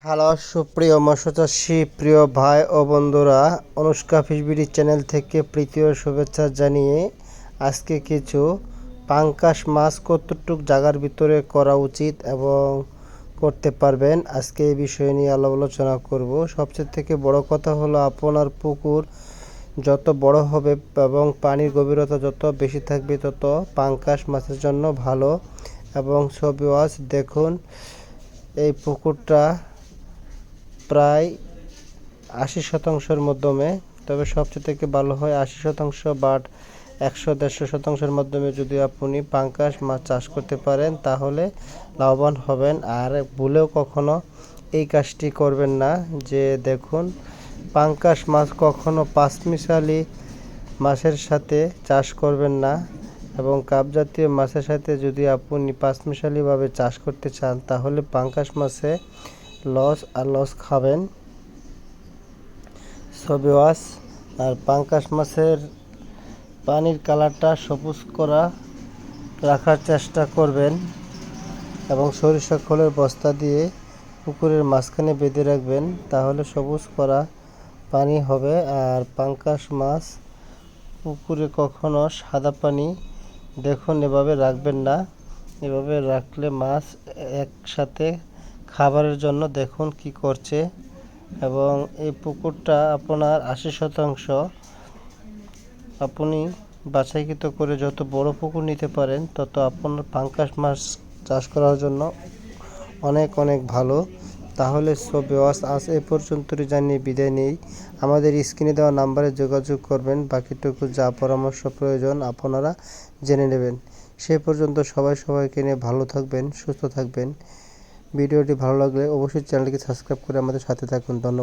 Hello সুপ্রিয় মৎস্যচাষী প্রিয় ভাই ও বন্ধুরা, অনুষ্কা ফিশবিডি চ্যানেল থেকে প্রীতি ও শুভেচ্ছা জানিয়ে আজকে কিছু পাঙ্কাশ মাছ কতটুক জায়গার ভিতরে করা উচিত এবং করতে পারবেন, আজকে এই বিষয় নিয়ে আলোচনা করব। সবচেয়ে থেকে বড় কথা হলো আপনার পুকুর যত বড় হবে এবং পানির গভীরতা যত বেশি থাকবে তত পাঙ্কাশ মাছের জন্য ভালো। এবং ছবি ওয়াচ দেখুন, এই পুকুরটা প্রায় 80% মাধ্যমে, তবে সবচেয়ে থেকে ভালো হয় 80%, বাট 100-150%-এর মাধ্যমে যদি আপনি পাঙ্কাশ মাছ চাষ করতে পারেন তাহলে লাভবান হবেন। আর ভুলেও কখনো এই কাজটি করবেন না যে দেখুন, পাঙ্কাশ মাছ কখনো পাঁচমিশালি মাছের সাথে চাষ করবেন না। এবং কাপ জাতীয় মাছের সাথে যদি আপনি পাঁচমিশালিভাবে চাষ করতে চান তাহলে পাঙ্কাশ মাছে লস খাবেন। ছবি ওয়াচ। আর পাঙ্কাশ মাছের পানির কালারটা সবুজ করা রাখার চেষ্টা করবেন এবং সরিষা খোলের বস্তা দিয়ে পুকুরের মাঝখানে বেঁধে রাখবেন, তাহলে সবুজ করা পানি হবে। আর পাঙ্কাশ মাছ পুকুরে কখনো সাদা পানি দেখুন এভাবে রাখবেন না, এভাবে রাখলে মাছ একসাথে খাবারের জন্য দেখুন কি করছে। এবং এই পুকুরটা আপনার 80% আপনি বাছাইকৃত করে যত বড় পুকুর নিতে পারেন তত আপনার পাঙ্কাশ মাছ চাষ করার জন্য অনেক অনেক ভালো। তাহলে আজ এ পর্যন্তই জানিয়ে বিদায় নেই। আমাদের স্ক্রিনে দেওয়া নাম্বারে যোগাযোগ করবেন, বাকিটুকু যা পরামর্শ প্রয়োজন আপনারা জেনে নেবেন। সে পর্যন্ত সবাইকে নিয়ে ভালো থাকবেন, সুস্থ থাকবেন। ভিডিওটি ভালো লাগলে অবশ্যই চ্যানেলটিকে সাবস্ক্রাইব করে আমাদের সাথে থাকুন। ধন্যবাদ।